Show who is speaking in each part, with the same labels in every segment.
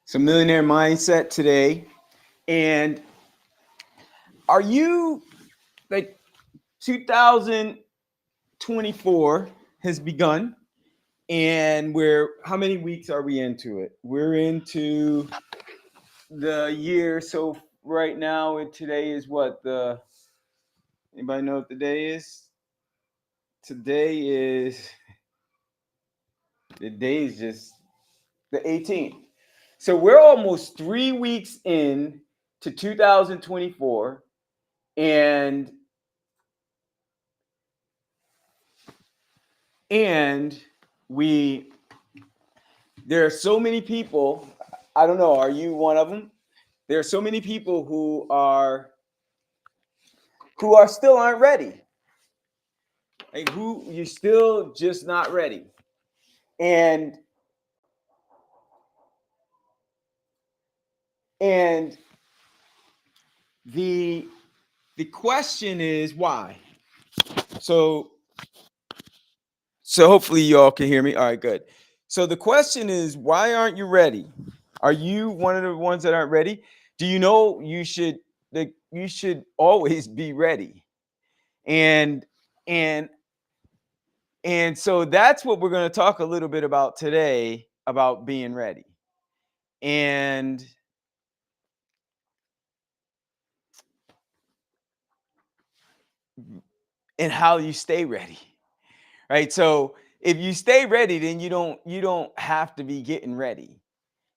Speaker 1: So millionaire mindset today. And are you like 2024 has begun and we're how many weeks are we into it? We're into the year. So right now today is what the anybody know what the day is? Today is the day is just the 18th. So we're almost 3 weeks in to 2024 and and we there are so many people. I don't know, are you one of them? There are so many people who are still aren't ready, like who you're still just not ready. And and the question is why. So so hopefully y'all can hear me. All right, good. So the question is, why aren't you ready? Are you one of the ones that aren't ready? Do you know you should always be ready? And and and so that's what we're going to talk a little bit about today, about being ready, and and how you stay ready, right? So if you stay ready, then you don't have to be getting ready.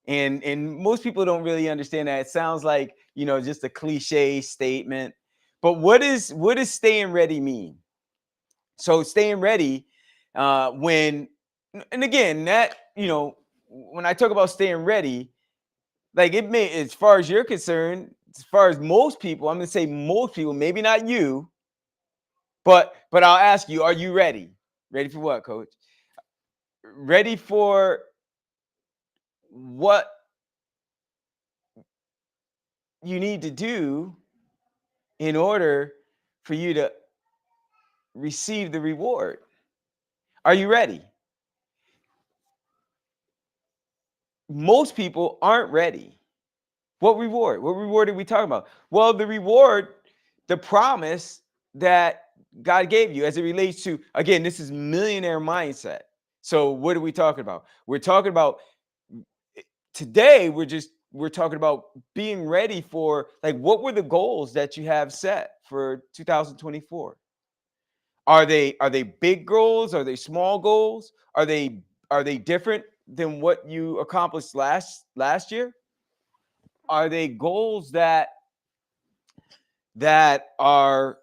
Speaker 1: And most people don't really understand that. It sounds like, just a cliche statement. But what does staying ready mean? So staying ready, when and again, that, when I talk about staying ready, like, it may, as far as you're concerned, as far as most people, I'm gonna say most people, maybe not you, but I'll ask you, are you ready? Ready for what, coach? Ready for what you need to do in order for you to receive the reward. Are you ready? Most people aren't ready. What reward? What reward are we talking about? Well, the reward, the promise that God gave you as it relates to, again, this is millionaire mindset. So what are we talking about? We're talking about today, we're talking about being ready for, like, what were the goals that you have set for 2024? Are they big goals? Are they small goals? Are they different than what you accomplished last year? Are they goals that are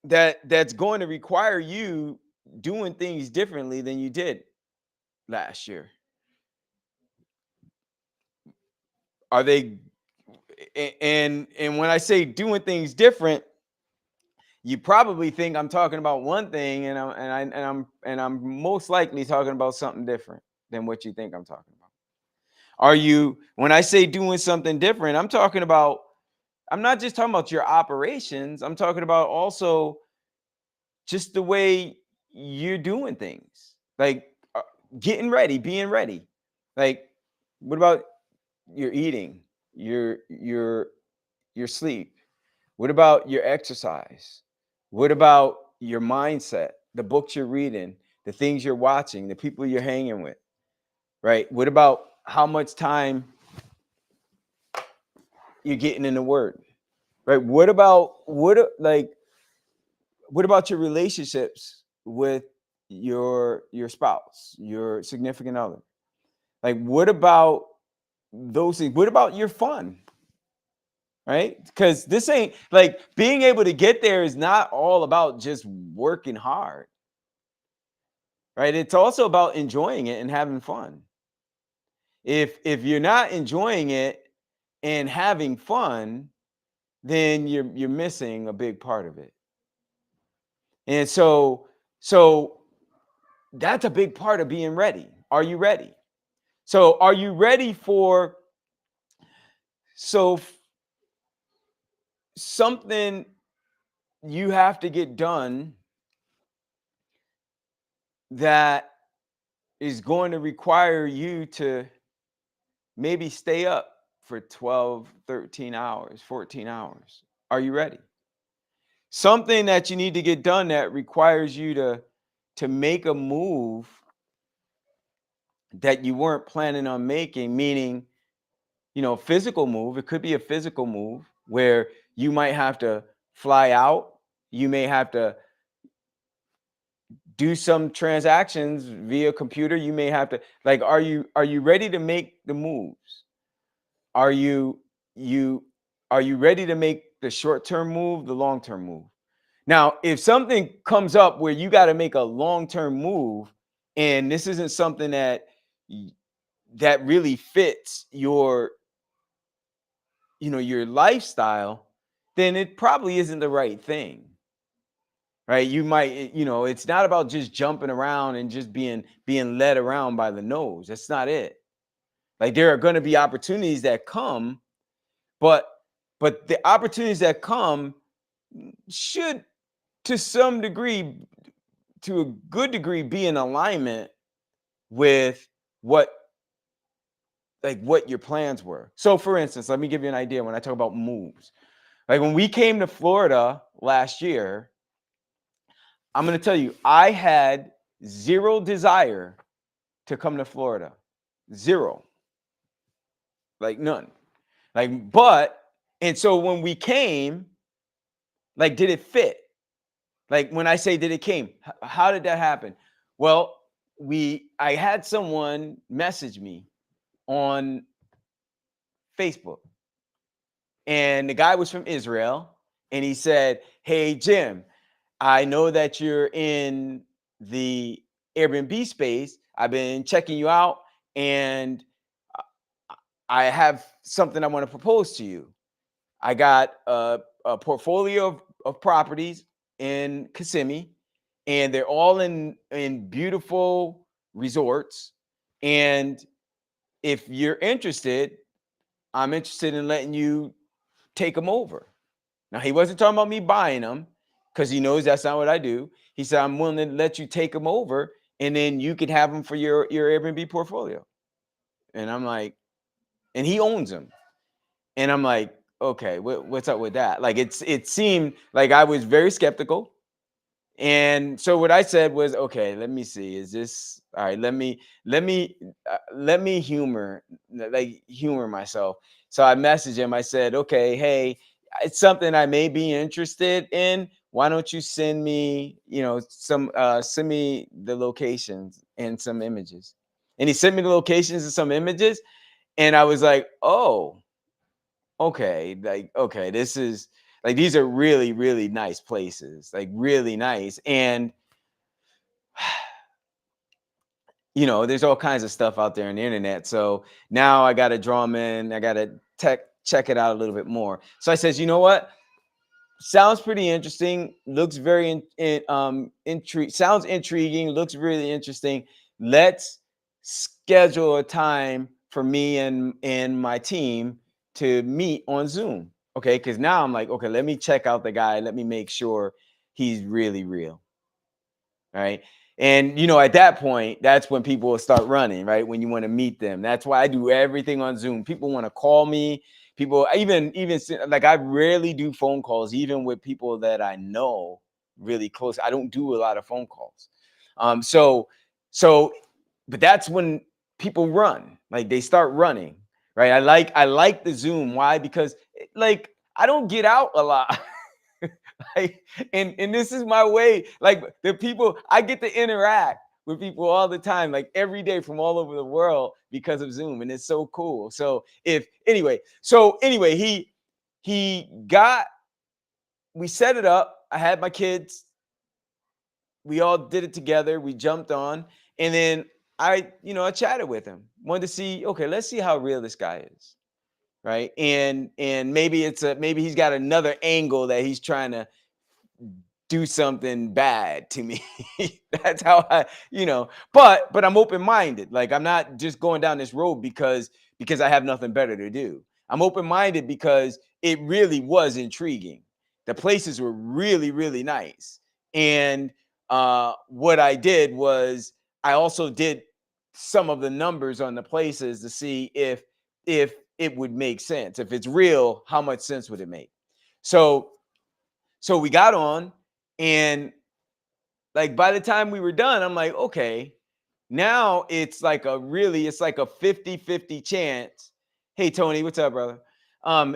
Speaker 1: that's going to require you doing things differently than you did last year? Are they and when I say doing things different, you probably think I'm talking about one thing, and I'm most likely talking about something different than what you think I'm talking about. Are you, when I say doing something different, I'm not just talking about your operations. I'm talking about also just the way you're doing things. Like, getting ready, being ready. Like, what about your eating, your your sleep? What about your exercise? What about your mindset, the books you're reading, the things you're watching, the people you're hanging with, right? What about how much time you're getting in the word, right? What about your relationships with your spouse, your significant other? Like, what about those things? What about your fun, right? Because this ain't like, being able to get there is not all about just working hard, right? It's also about enjoying it and having fun. If you're not enjoying it and having fun, then you're missing a big part of it. And so that's a big part of being ready. Are you ready? So are you ready for, so something you have to get done that is going to require you to maybe stay up for 12, 13 hours, 14 hours. Are you ready? Something that you need to get done that requires you to make a move that you weren't planning on making, meaning, physical move. It could be a physical move where you might have to fly out, you may have to do some transactions via computer, you may have to, like, are you ready to make the moves? Are you are you ready to make the short-term move, the long-term move? Now, if something comes up where you got to make a long-term move, and this isn't something y- that really fits your lifestyle, then it probably isn't the right thing. Right? You might, it's not about just jumping around and just being led around by the nose. That's not it. Like, there are going to be opportunities that come, but the opportunities that come should, to some degree, to a good degree, be in alignment with what what your plans were. So for instance, let me give you an idea when I talk about moves. Like, when we came to Florida last year, I'm going to tell you, I had zero desire to come to Florida. Zero. Like, none. Like, but, and so when we came, like, did it fit? Like, when I say did it came, how did that happen? Well, I had someone message me on Facebook, and the guy was from Israel, and he said, "Hey, Jim, I know that you're in the Airbnb space. I've been checking you out, and I have something I want to propose to you. I got a portfolio of properties in Kissimmee, and they're all in beautiful resorts. And if you're interested, I'm interested in letting you take them over." Now, he wasn't talking about me buying them, because he knows that's not what I do. He said, "I'm willing to let you take them over, and then you can have them for your Airbnb portfolio." And I'm like, and he owns them. And I'm like, okay, what's up with that? Like, it seemed like I was very skeptical. And so what I said was, okay, let me see. Is this all right? Let me humor myself. So I messaged him. I said, okay, hey, it's something I may be interested in. Why don't you send me, send me the locations and some images? And he sent me the locations and some images. And I was like, oh, okay, like, okay, this is like, these are really, really nice places, like, really nice. And there's all kinds of stuff out there on the internet. So now I got to draw them in. I got to check it out a little bit more. So I says, you know what? Sounds pretty interesting. Looks very sounds intriguing. Looks really interesting. Let's schedule a time for me and my team to meet on Zoom. Okay, because now I'm like, okay, let me check out the guy. Let me make sure he's really real. Right. And at that point, that's when people will start running, right? When you want to meet them. That's why I do everything on Zoom. People want to call me. People, even like, I rarely do phone calls, even with people that I know really close. I don't do a lot of phone calls. So so but that's when people run, like, they start running, right? I like the Zoom. Why? Because, like, I don't get out a lot. Like, and this is my way. Like, the people, I get to interact with people all the time, like, every day, from all over the world, because of Zoom, and it's so cool. So anyway, he got we set it up. I had my kids. We all did it together. We jumped on, and then I chatted with him. Wanted to see, okay, let's see how real this guy is, right? And maybe he's got another angle that he's trying to do something bad to me. That's how but I'm open-minded. Like, I'm not just going down this road because I have nothing better to do. I'm open-minded because it really was intriguing. The places were really, really nice. And what I did was, I also did some of the numbers on the places to see if if it would make sense. If it's real, how much sense would it make? So we got on, and like by the time we were done, I'm like, okay, now it's like a 50-50 chance. Hey Tony, what's up, brother?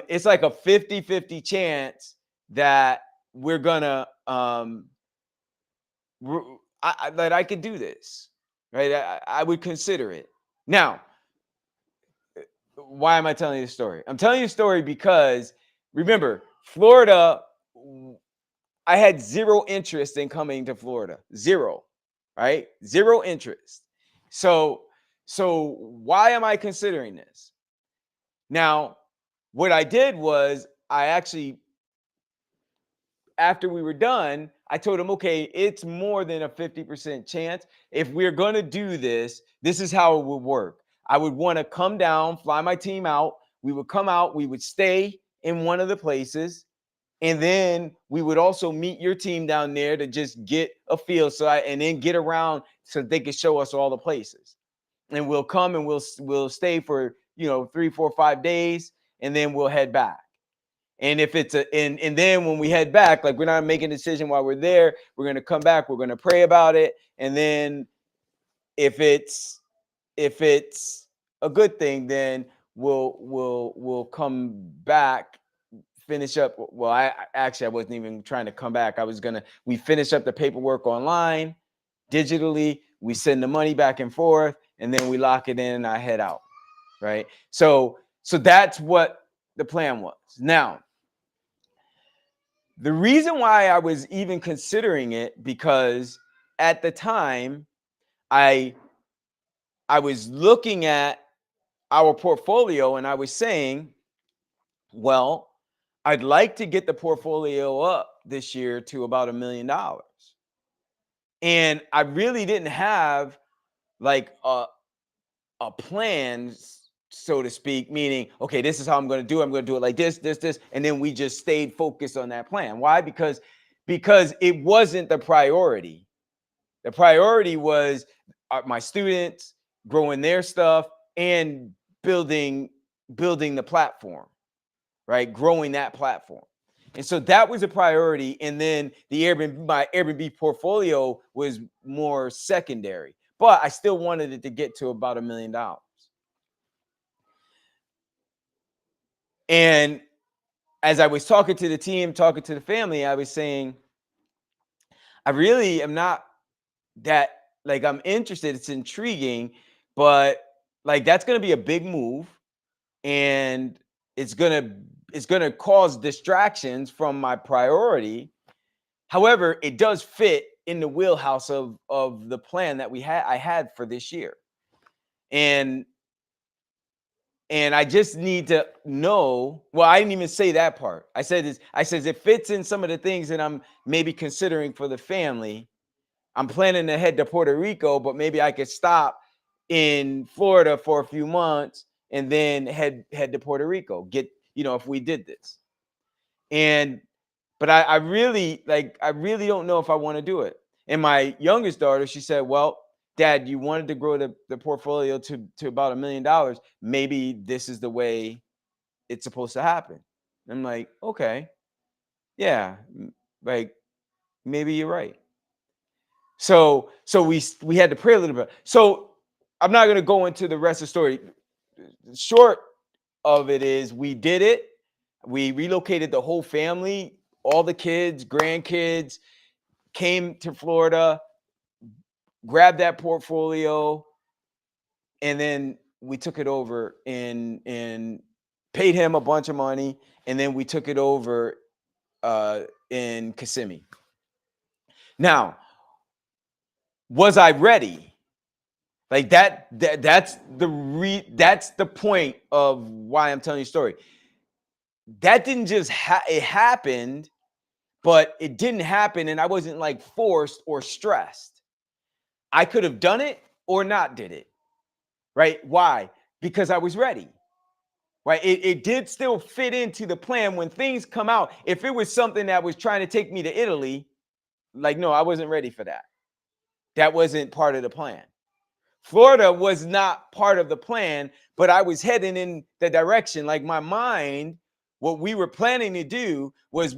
Speaker 1: It's like a 50-50 chance that we're gonna that I could do this, right? I would consider it. Now, why am I telling you the story? I'm telling you the story because remember, Florida, I had zero interest in coming to Florida. Zero, right? Zero interest. So why am I considering this? Now, what I did was I actually, after we were done, I told him, okay, it's more than a 50% chance. If we're going to do this, this is how it would work. I would want to come down, fly my team out. We would come out, we would stay in one of the places. And then we would also meet your team down there to just get a feel. And then get around so they could show us all the places. And we'll come and we'll stay for, 3, 4, 5 days, and then we'll head back. And if it's and then when we head back, like we're not making a decision while we're there, we're going to come back, we're going to pray about it. And then if it's a good thing, then we'll come back, finish up. Well, I wasn't even trying to come back. We finish up the paperwork online, digitally, we send the money back and forth, and then we lock it in and I head out. Right. So that's what the plan was. Now, the reason why I was even considering it, because at the time I was looking at our portfolio and I was saying, well, I'd like to get the portfolio up this year to about $1 million. And I really didn't have like a plan, so to speak, meaning, okay, this is how I'm going to do it. I'm going to do it like this. And then we just stayed focused on that plan. Why? Because it wasn't the priority. The priority was my students growing their stuff and building the platform, right? Growing that platform. And so that was a priority. And then my Airbnb portfolio was more secondary, but I still wanted it to get to about $1 million. And as I was talking to the team, talking to the family, I was saying, I really am not that, like, I'm interested. It's intriguing, but like, that's going to be a big move. And it's going to cause distractions from my priority. However, it does fit in the wheelhouse of the plan that I had for this year. And I just need to know. Well, I didn't even say that part. I said it fits in some of the things that I'm maybe considering for the family. I'm planning to head to Puerto Rico, but maybe I could stop in Florida for a few months and then head to Puerto Rico. If we did this. But I really don't know if I want to do it. And my youngest daughter, she said, well, Dad, you wanted to grow the portfolio to about $1 million. Maybe this is the way it's supposed to happen. I'm like, okay, yeah, like maybe you're right. So we had to pray a little bit. So I'm not going to go into the rest of the story. Short of it is, we did it. We relocated the whole family, all the kids, grandkids, came to Florida, grabbed that portfolio, and then we took it over and paid him a bunch of money, and then we took it over in Kissimmee. Now, was I ready? Like that's the point of why I'm telling you a story. That didn't just it happened, but it didn't happen, and I wasn't like forced or stressed. I could have done it or not did it, right? Why? Because I was ready, right? It did still fit into the plan when things come out. If it was something that was trying to take me to Italy, like, no, I wasn't ready for that. That wasn't part of the plan. Florida was not part of the plan, but I was heading in the direction. Like my mind, what we were planning to do was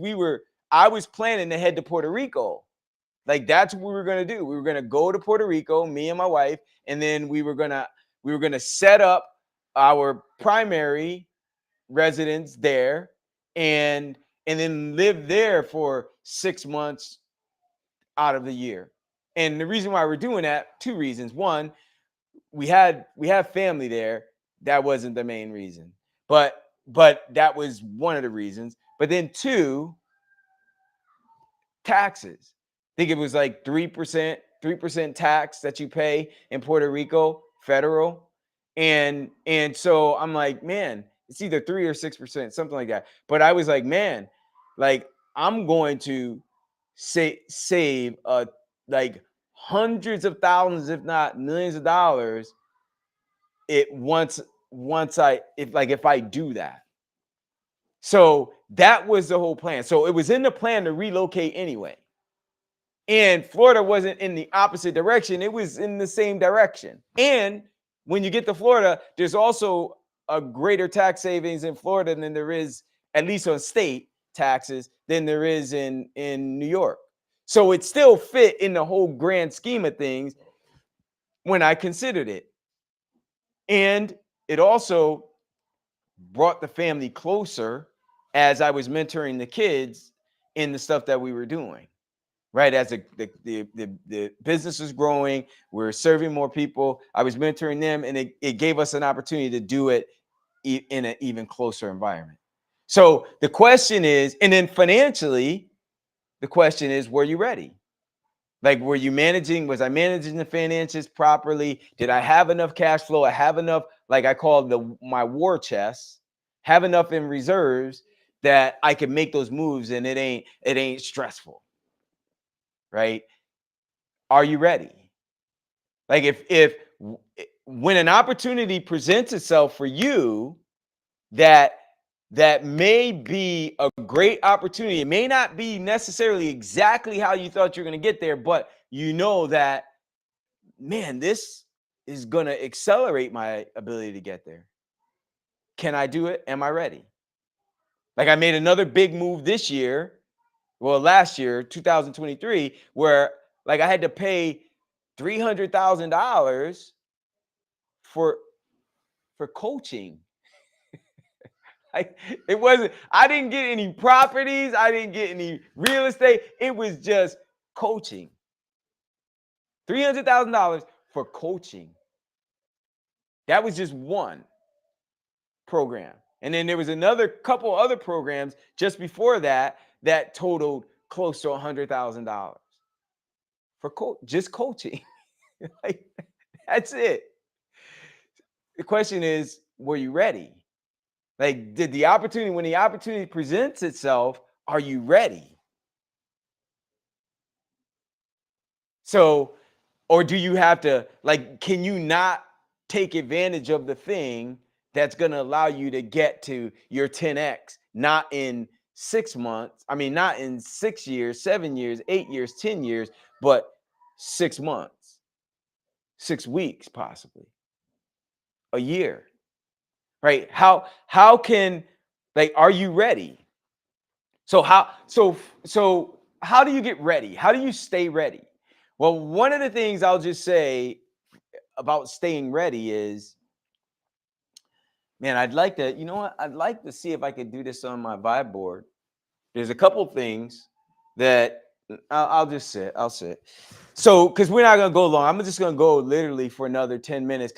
Speaker 1: I was planning to head to Puerto Rico. Like that's what we were gonna do. We were gonna go to Puerto Rico, me and my wife, and then we were gonna set up our primary residence there, and then live there for 6 months out of the year. And the reason why we're doing that, two reasons. One, we have family there. That wasn't the main reason, but that was one of the reasons. But then two, taxes. I think it was like 3% tax that you pay in Puerto Rico, federal. And so I'm like, man, it's either 3 or 6%, something like that. But I was like, man, like I'm going to save like hundreds of thousands, if not millions of dollars, it once I if I do that. So that was the whole plan. So it was in the plan to relocate anyway. And Florida wasn't in the opposite direction, it was in the same direction. And when you get to Florida, there's also a greater tax savings in Florida than there is, at least on state taxes, than there is in New York. So it still fit in the whole grand scheme of things when I considered it. And it also brought the family closer as I was mentoring the kids in the stuff that we were doing. Right, as the business was growing, we're serving more people. I was mentoring them, and it gave us an opportunity to do it in an even closer environment. So the question is, and then financially, the question is, were you ready? Like, was I managing the finances properly? Did I have enough cash flow? I have enough, like I call my war chest, have enough in reserves that I can make those moves and it ain't stressful, right? Are you ready? Like if when an opportunity presents itself for you that may be a great opportunity, it may not be necessarily exactly how you thought you're going to get there, but you know that, man, this is going to accelerate my ability to get there. Can I do it? Am I ready? Like I made another big move this year, well, last year, 2023, where like I had to pay $300,000 for coaching. Like it wasn't, I didn't get any properties, I didn't get any real estate. It was just coaching. $300,000 for coaching. That was just one program. And then there was another couple other programs just before that that totaled close to $100,000 for just coaching. Like, that's it. The question is, were you ready? Like, when the opportunity presents itself, are you ready? So, or do you have to, like, can you not take advantage of the thing that's going to allow you to get to your 10x, not in 6 months? I mean, not in 6 years, 7 years, 8 years, 10 years, but 6 months, 6 weeks, possibly a year, right? How can, like, are you ready? So how do you get ready? How do you stay ready? Well, one of the things I'll just say about staying ready is, man, I'd like to, you know what? I'd like to see if I could do this on my vibe board. There's a couple things that I'll just sit. I'll sit. So, because we're not gonna go long, I'm just gonna go literally for another 10 minutes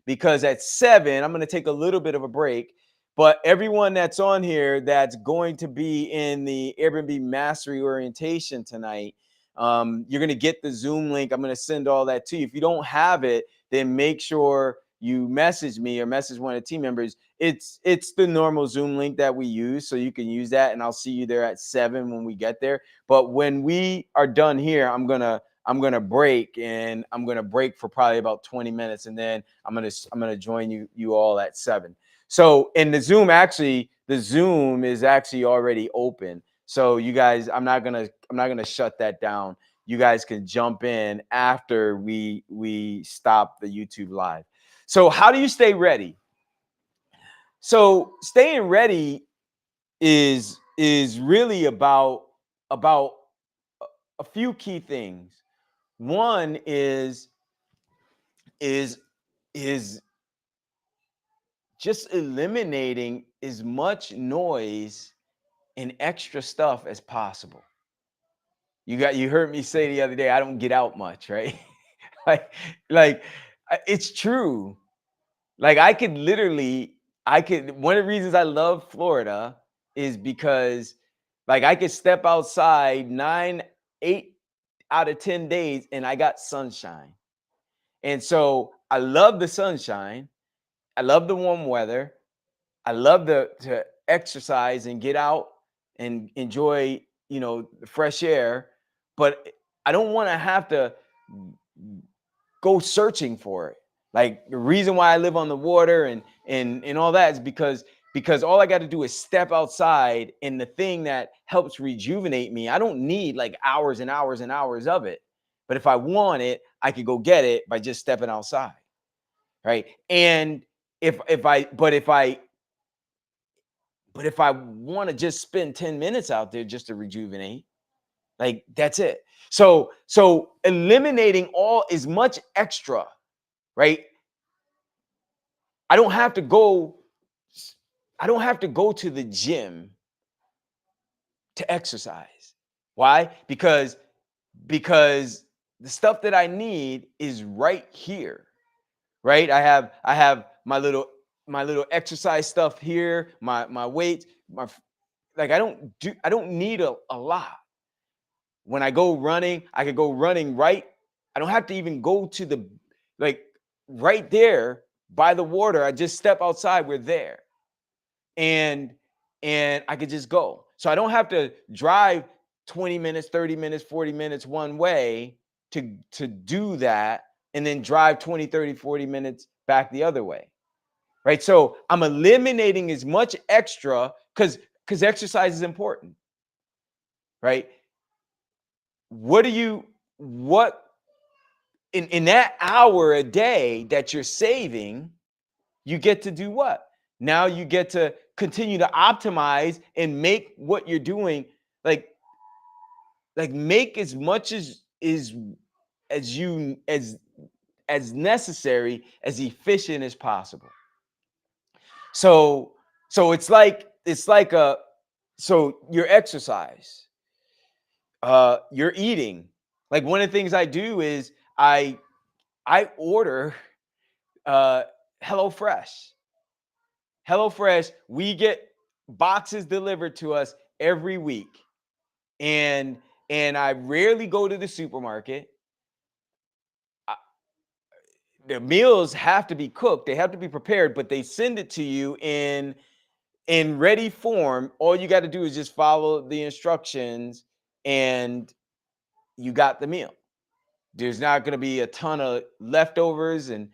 Speaker 1: because at 7, I'm gonna take a little bit of a break. But everyone that's on here that's going to be in the Airbnb mastery orientation tonight, you're gonna get the Zoom link. I'm gonna send all that to you. If you don't have it, then make sure you message me or message one of the team members. It's the normal Zoom link that we use, so you can use that, and I'll see you there at 7 when we get there. But when we are done here, I'm gonna break, and I'm gonna break for probably about 20 minutes, and then I'm gonna join you all at 7. So in the Zoom is actually already open. So you guys, I'm not gonna shut that down. you guys can jump in after we stop the YouTube live. So how do you stay ready? So staying ready is really about a few key things. One is is just eliminating as much noise and extra stuff as possible. You heard me say the other day, I don't get out much, right? like like it's true. Like I could one of the reasons I love Florida is because like I could step outside 8 out of 10 days and I got sunshine. And so I love the sunshine. I love the warm weather. I love to exercise and get out and enjoy, the fresh air, but I don't want to have to go searching for it. Like the reason why I live on the water and all that is because all I got to do is step outside, and the thing that helps rejuvenate me, I don't need like hours and hours and hours of it. But if I want it, I could go get it by just stepping outside, right? And if I but if I want to just spend 10 minutes out there just to rejuvenate, like that's it. So eliminating all as much extra, right? I don't have to go I don't have to go to the gym to exercise. Why? Because the stuff that I need is right here. Right? I have my little exercise stuff here, my weights, like I don't need a lot. When I go running, I could go running right. I don't have to even go to the like right there by the water. I just step outside, we're there. And I could just go. So I don't have to drive 20 minutes, 30 minutes, 40 minutes one way to do that and then drive 20, 30, 40 minutes back the other way. Right? So I'm eliminating as much extra cuz exercise is important, right? What in that hour a day that you're saving, you get to do what? Now you get to continue to optimize and make what you're doing like make as much as you as necessary, as efficient as possible. So it's like a so your exercise, your eating. Like one of the things I do is I order uh HelloFresh. HelloFresh, we get boxes delivered to us every week. And I rarely go to the supermarket. I- The meals have to be cooked, they have to be prepared, but they send it to you in ready form. All you got to do is just follow the instructions and you got the meal. There's not going to be a ton of leftovers and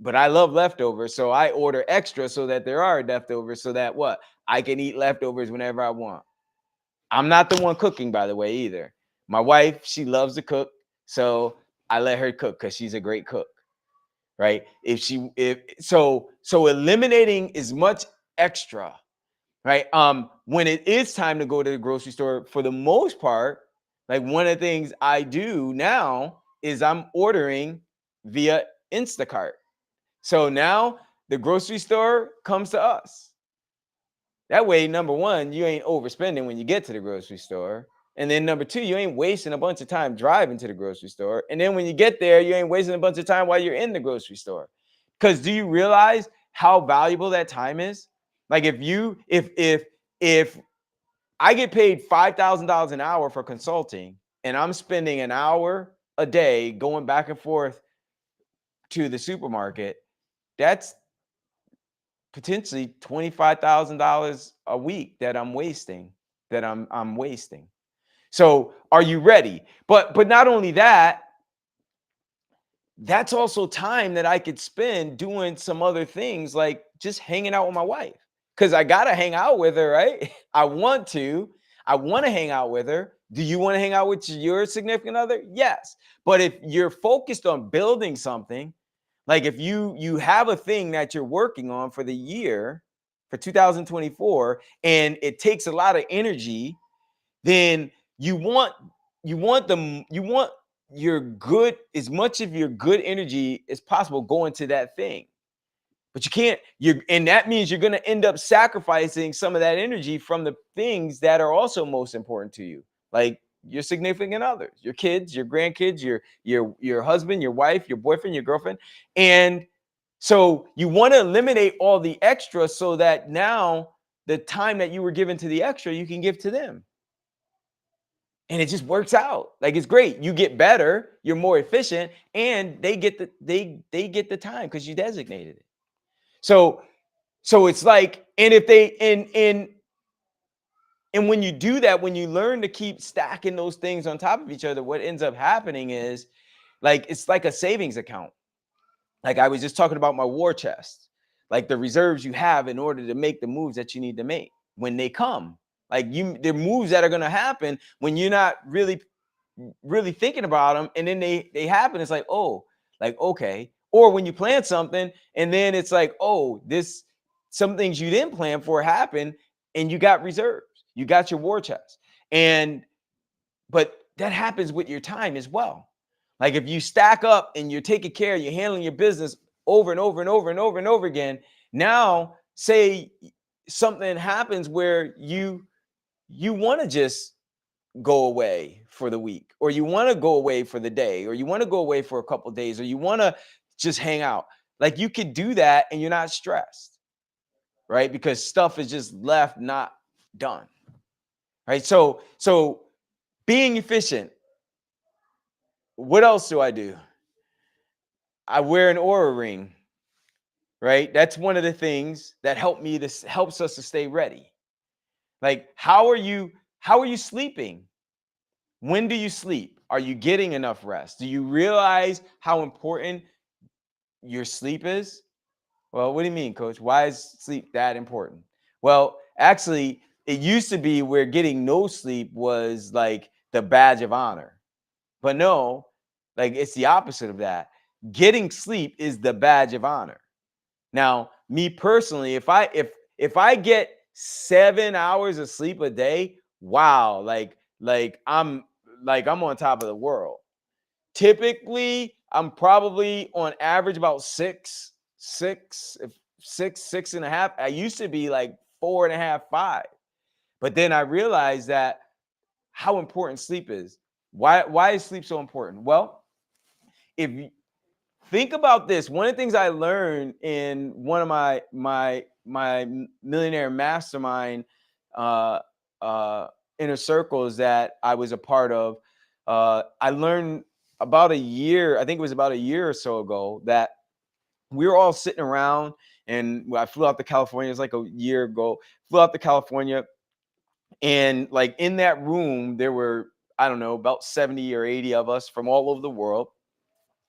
Speaker 1: but I love leftovers, so I order extra so that there are leftovers so that what? I can eat leftovers whenever I want. I'm not the one cooking, by the way, either. My wife, she loves to cook, so I let her cook because she's a great cook, right? If eliminating as much extra, right? When it is time to go to the grocery store, for the most part, like one of the things I do now is I'm ordering via Instacart. So now the grocery store comes to us. That way, number one, you ain't overspending when you get to the grocery store. And then number two, you ain't wasting a bunch of time driving to the grocery store. And then when you get there, you ain't wasting a bunch of time while you're in the grocery store. Because do you realize how valuable that time is? Like if I get paid $5,000 an hour for consulting and I'm spending an hour a day going back and forth to the supermarket, that's potentially $25,000 a week that I'm wasting. So, are you ready? But not only that, that's also time that I could spend doing some other things like just hanging out with my wife. Cuz I got to hang out with her, right? I want to hang out with her, Do you want to hang out with your significant other? Yes. But if you're focused on building something, like if you have a thing that you're working on for the year for 2024 and it takes a lot of energy, then you want your good, as much of your good energy as possible go into that thing. But you can't, and that means you're going to end up sacrificing some of that energy from the things that are also most important to you, like your significant others, your kids, your grandkids, your husband, your wife, your boyfriend, your girlfriend. And so you want to eliminate all the extra so that now the time that you were given to the extra, you can give to them. And it just works out. Like it's great. You get better, you're more efficient, and they get they get the time because you designated it. So it's like, and if they and when you do that, when you learn to keep stacking those things on top of each other, what ends up happening is like it's like a savings account. Like I was just talking about my war chest, like the reserves you have in order to make the moves that you need to make when they come. Like they're moves that are going to happen when you're not really thinking about them, and then they happen. It's like, oh, like okay. Or when you plan something and then it's like, oh, this, some things you didn't plan for happen, and you got reserves, you got your war chest. And but that happens with your time as well. Like if you stack up and you're taking care, you're handling your business over and over and over and over and over again. Now say something happens where you want to just go away for the week, or you want to go away for the day, or you want to go away for a couple of days, or you want to just hang out. Like you could do that and you're not stressed, right? Because stuff is just left not done. Right? So being efficient. What else do I do? I wear an aura ring, right? That's one of the things that helps us to stay ready. Like how are you sleeping? When do you sleep? Are you getting enough rest? Do you realize how important your sleep is? Well, what do you mean, coach? Why is sleep that important? Well, actually, it used to be where getting no sleep was like the badge of honor. But no, like it's the opposite of that. Getting sleep is the badge of honor. Now, me personally, if I get 7 hours of sleep a day, wow, like I'm on top of the world. Typically, I'm probably on average about six and a half. I used to be like 4.5, 5. But then I realized that how important sleep is. Why is sleep so important? Well, if you think about this, one of the things I learned in one of my millionaire mastermind uh, uh, inner circles that I was a part of, I learned about a year. I think it was about a year or so ago that we were all sitting around, and I flew out to California. It was like a year ago. Flew out to California, and like in that room, there were, I don't know, about 70 or 80 of us from all over the world.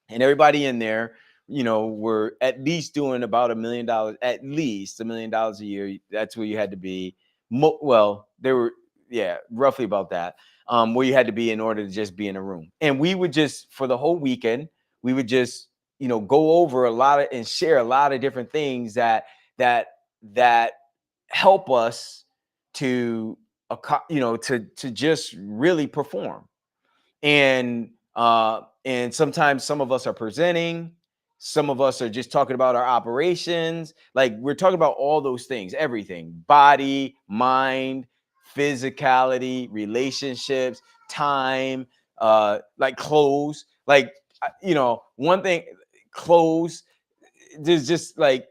Speaker 1: And everybody in there, were at least doing about $1 million, at least $1 million a year. That's where you had to be. Well, there were, yeah, roughly about that, where you had to be in order to just be in a room. And we would just, for the whole weekend, we would just, go over a lot of and share a lot of different things that that help us to, to just really perform. And sometimes some of us are presenting, some of us are just talking about our operations. Like we're talking about all those things, everything: body, mind, physicality, relationships, time, like clothes. Like one thing, clothes, there's just like,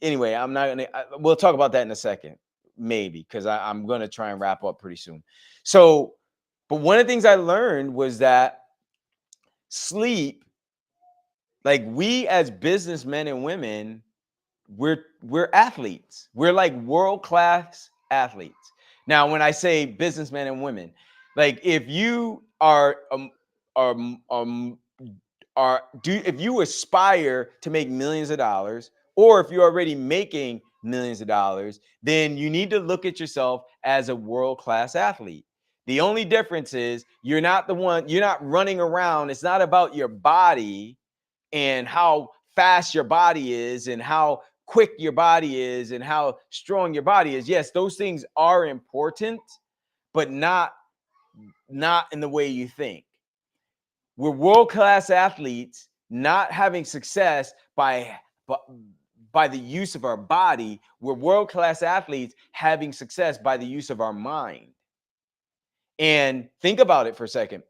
Speaker 1: anyway, I'm not gonna we'll talk about that in a second, maybe, because I'm gonna try and wrap up pretty soon. So, but one of the things I learned was that sleep, like we as businessmen and women, we're athletes. We're like world-class athletes. Now, when I say businessmen and women, like if you um, um if you aspire to make millions of dollars, or if you're already making millions of dollars, then you need to look at yourself as a world-class athlete. The only difference is you're not running around. It's not about your body and how fast your body is and how quick your body is and how strong your body is. Yes, those things are important, but not in the way you think. We're world-class athletes not having success by the use of our body. We're world-class athletes having success by the use of our mind. And think about it for a second.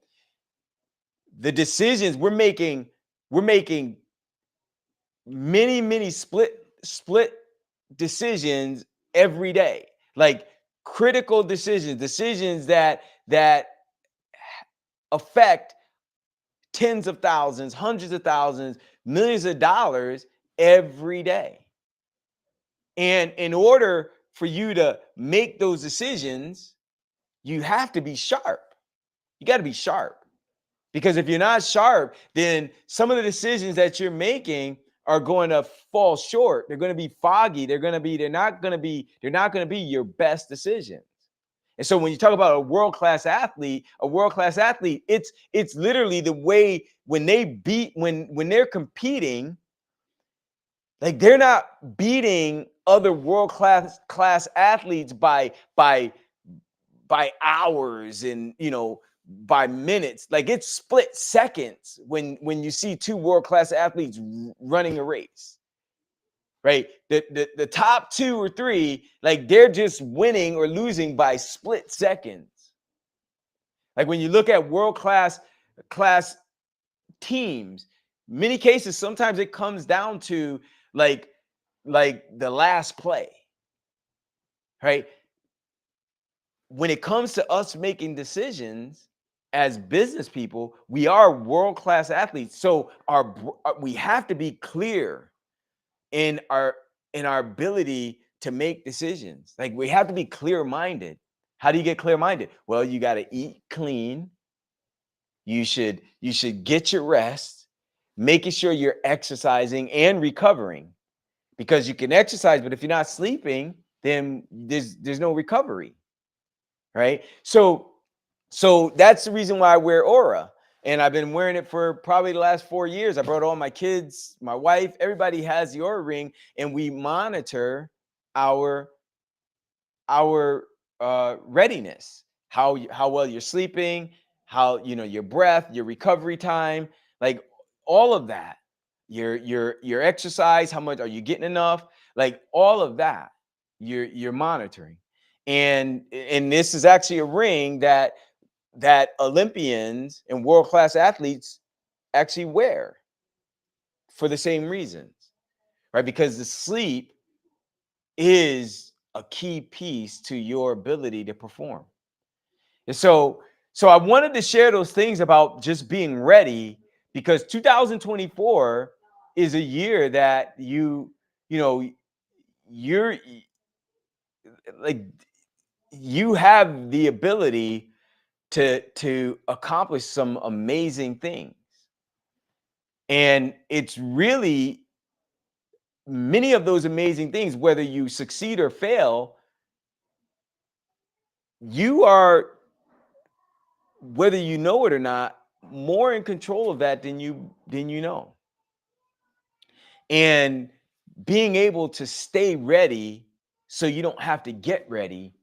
Speaker 1: The decisions we're making many split decisions every day. Like critical decisions that affect tens of thousands, hundreds of thousands, millions of dollars every day. And in order for you to make those decisions, you have to be sharp. You got to be sharp. Because if you're not sharp, then some of the decisions that you're making are going to fall short. They're going to be foggy. They're not going to be your best decisions. And so when you talk about a world-class athlete, it's literally the way when they're competing, like they're not beating other world class athletes by hours and by minutes. Like it's split seconds when you see two world-class athletes running a race, right? The top two or three, like they're just winning or losing by split seconds. Like when you look at world class teams, many cases sometimes it comes down to like the last play, right? When it comes to us making decisions as business people, we are world-class athletes. So we have to be clear in our ability to make decisions. Like we have to be clear-minded. How do you get clear-minded? Well, you got to eat clean. You should get your rest, making sure you're exercising and recovering, because you can exercise, but if you're not sleeping, then there's no recovery. Right? So that's the reason why I wear Aura. And I've been wearing it for probably the last 4 years. I brought all my kids, my wife, everybody has the Aura ring, and we monitor our readiness, how well you're sleeping, how your breath, your recovery time, like all of that, your exercise, how much are you getting enough, like all of that, you're monitoring. And this is actually a ring that Olympians and world class athletes actually wear for the same reasons, right? Because the sleep is a key piece to your ability to perform. And so I wanted to share those things about just being ready, because 2024 is a year that you're like you have the ability to accomplish some amazing things. And it's really many of those amazing things, whether you succeed or fail, you are, whether you know it or not, more in control of that than you know. And being able to stay ready so you don't have to get ready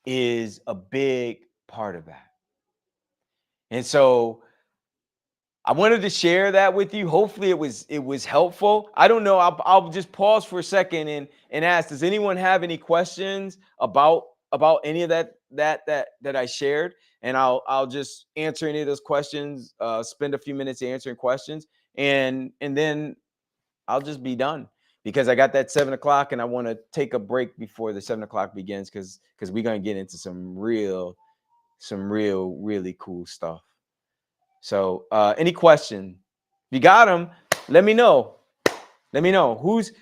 Speaker 1: is a big part of that. And so I wanted to share that with you. Hopefully it was helpful. I don't know. I'll just pause for a second and ask, does anyone have any questions about any of that I shared? And I'll just answer any of those questions, spend a few minutes answering questions, and then I'll just be done, because I got that 7 o'clock and I want to take a break before the 7 o'clock begins, because we're gonna get into some really cool stuff. So any question? If you got them, let me know. Let me know who's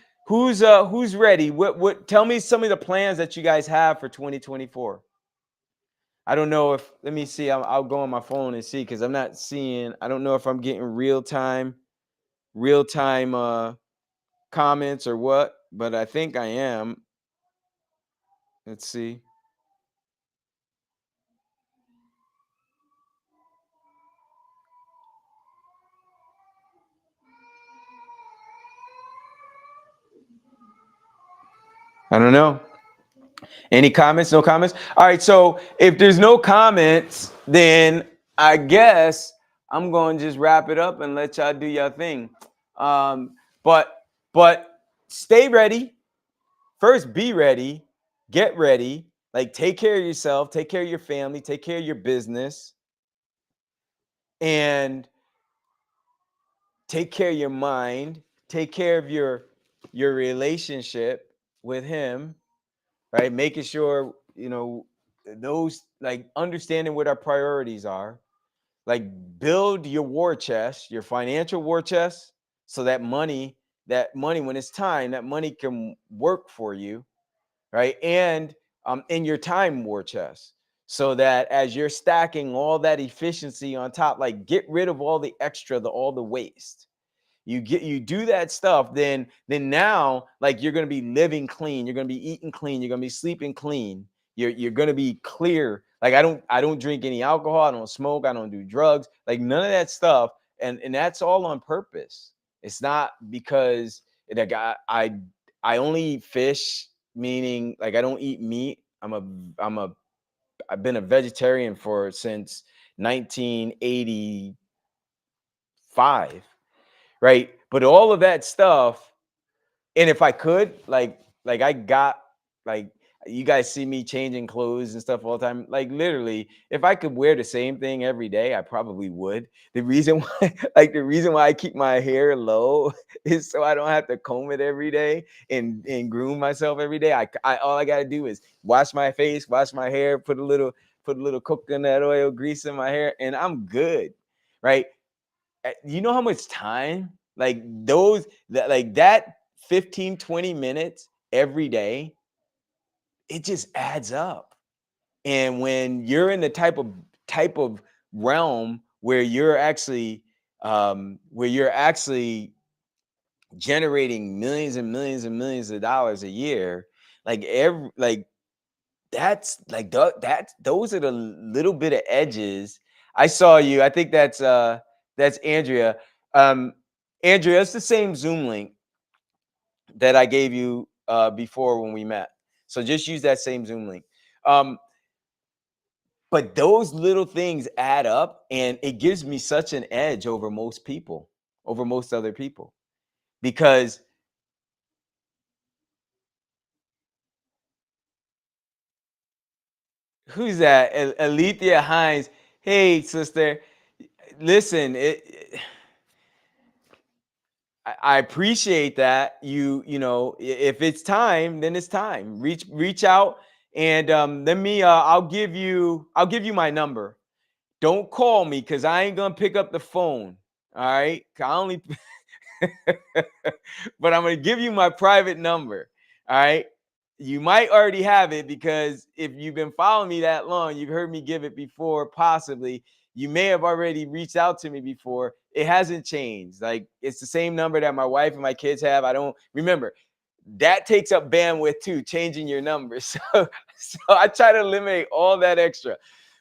Speaker 1: ready. What tell me some of the plans that you guys have for 2024. I don't know if, let me see. I'll go on my phone and see, because I'm not seeing. I don't know if I'm getting real time comments or what, but I think I am. Let's see. don't know. Any comments? No comments? All right. So if there's no comments, then I guess I'm going to just wrap it up and let y'all do your thing. Um, but but stay ready. First, be ready. Get ready. Like, take care of yourself. Take care of your family. Take care of your business. And take care of your mind. Take care of your relationship with him, right? Making sure, those, like, understanding what our priorities are, like, build your war chest, your financial war chest, so that money, when it's time, that money can work for you, right? And in your time war chest, so that as you're stacking all that efficiency on top, like, get rid of all the extra, all the waste. You do that stuff, then now, like, you're going to be living clean, you're going to be eating clean, you're going to be sleeping clean, you're going to be clear. Like, I don't drink any alcohol, I don't smoke, I don't do drugs, like, none of that stuff. And that's all on purpose. It's not because, like, I only eat fish, meaning, like, I don't eat meat. I've been a vegetarian for since 1985, right? But all of that stuff, and if I could, like I got, like, you guys see me changing clothes and stuff all the time. Like, literally, if I could wear the same thing every day, I probably would. The reason why, like, the reason why I keep my hair low is so I don't have to comb it every day and groom myself every day. I all I gotta do is wash my face, wash my hair, put a little coconut oil grease in my hair, and I'm good, right? You know how much time, like, that 15-20 minutes every day, it just adds up. And when you're in the type of realm where you're actually generating millions and millions and millions of dollars a year, like, that's like those are the little bit of edges. I saw you. I think that's Andrea. Um, Andrea, it's the same Zoom link that I gave you before when we met. So just use that same Zoom link. Um, but those little things add up, and it gives me such an edge over most people, over most other people, because who's that? Alethea Hines. Hey, sister. Listen, I appreciate that. If it's time, then it's time. Reach out, and let me. I'll give you my number. Don't call me, because I ain't gonna pick up the phone. All right, I only. But I'm gonna give you my private number. All right. You might already have it, because if you've been following me that long, you've heard me give it before, possibly. You may have already reached out to me before. It hasn't changed. Like, it's the same number that my wife and my kids have. I don't remember. That takes up bandwidth too, changing your number. So I try to eliminate all that extra.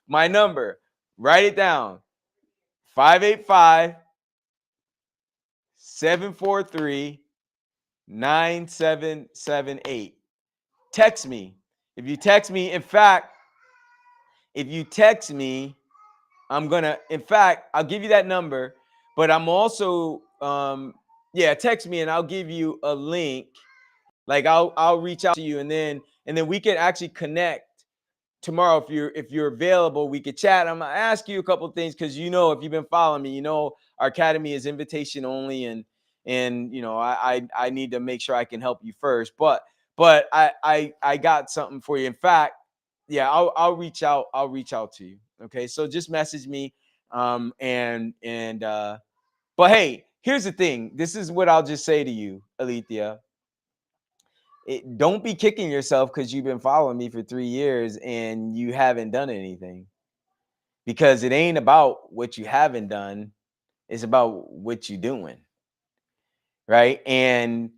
Speaker 1: My number, write it down: 585 743 9778. Text me. If you text me, in fact, if you text me, in fact, I'll give you that number, but I'm also, yeah, text me and I'll give you a link. Like, I'll reach out to you, and then we can actually connect tomorrow. If you're available, we could chat. I'm gonna ask you a couple of things, because, if you've been following me, our academy is invitation only, and I need to make sure I can help you first. But I got something for you. In fact, yeah, I'll reach out. I'll reach out to you. Okay, so just message me. But hey, here's the thing. This is what I'll just say to you, Alethea. Don't be kicking yourself because you've been following me for 3 years and you haven't done anything, because it ain't about what you haven't done. It's about what you're doing, right? And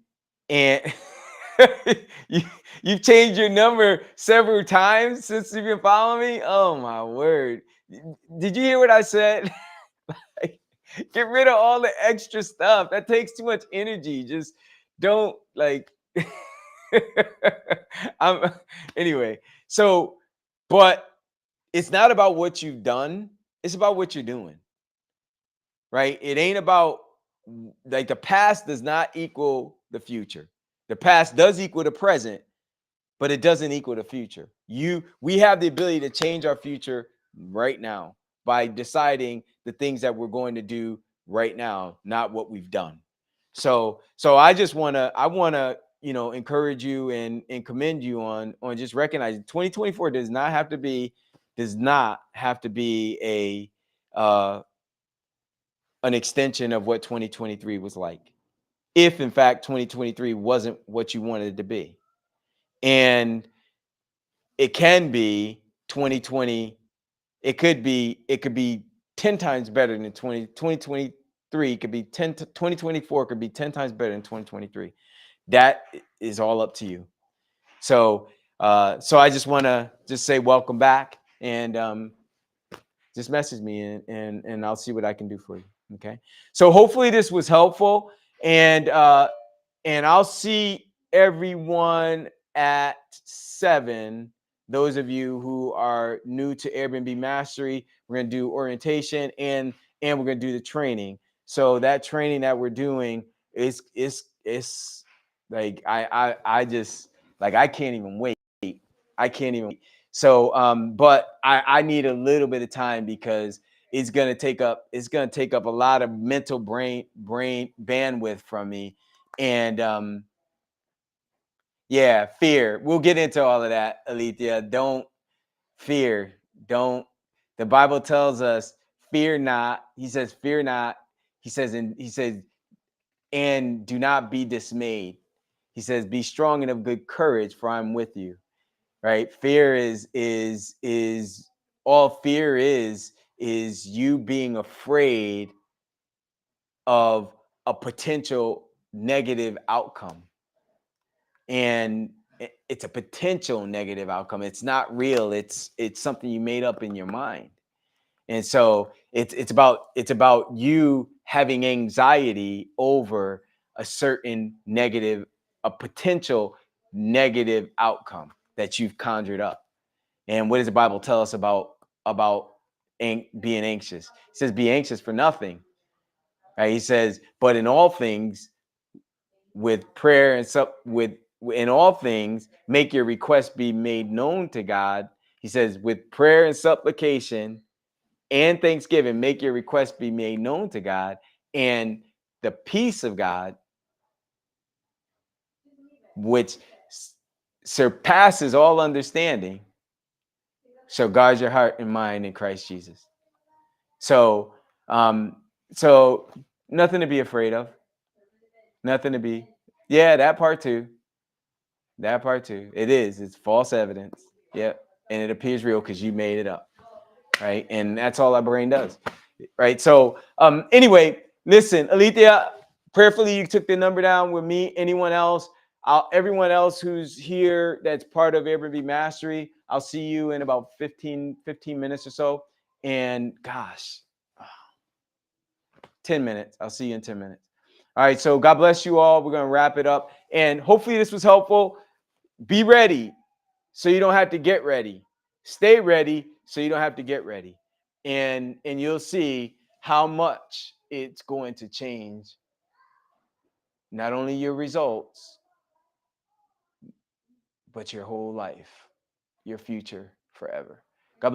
Speaker 1: you, you've changed your number several times since you've been following me. Oh my word. Did you hear what I said? Like, get rid of all the extra stuff. That takes too much energy. Just don't, like I'm anyway. So, but it's not about what you've done. It's about what you're doing, right? It ain't about like the past does not equal the future. The past does equal the present, but it doesn't equal the future. We have the ability to change our future right now by deciding the things that we're going to do right now, not what we've done. So I want to encourage you and commend you on just recognizing 2024 does not have to be a an extension of what 2023 was like. If in fact 2023 wasn't what you wanted it to be. And it can be 2020. It could be 10 times better than 2023 could be 2024 could be 10 times better than 2023. That is all up to you. So I just want to just say welcome back, and just message me, and I'll see what I can do for you. Okay. So hopefully this was helpful, and I'll see everyone at 7. Those of you who are new to Airbnb Mastery, we're going to do orientation, and we're going to do the training. So that training that we're doing is like I just like I can't even wait. I can't even. So but I need a little bit of time because it's gonna take up a lot of mental brain bandwidth from me. And yeah, fear. We'll get into all of that, Alethea. Don't fear. Don't. The Bible tells us, fear not. He says, fear not. He says, and do not be dismayed. He says, be strong and of good courage, for I'm with you. Right? Fear is all fear is you being afraid of a potential negative outcome. And it's a potential negative outcome. It's not real. It's something you made up in your mind. And so it's about you having anxiety over a potential negative outcome that you've conjured up. And what does the Bible tell us about being anxious? It says, be anxious for nothing. Right? He says, but in all things, with prayer and with in all things, make your requests be made known to God. He says, with prayer and supplication and thanksgiving, make your requests be made known to God, and the peace of God, which surpasses all understanding, shall guard your heart and mind in Christ Jesus. So, um, so nothing to be afraid of. Nothing to be. Yeah, that part too. That part too. It is. It's false evidence. Yep. And it appears real because you made it up. Right. And that's all our brain does. Right. So anyway, listen, Alethea, prayerfully you took the number down with me. Anyone else? Everyone else who's here that's part of Airbnb Mastery, I'll see you in about 15 minutes or so. And gosh, 10 minutes. I'll see you in 10 minutes. All right. So God bless you all. We're going to wrap it up. And hopefully this was helpful. Be ready so you don't have to get ready. Stay ready so you don't have to get ready. And you'll see how much it's going to change not only your results, but your whole life, your future forever.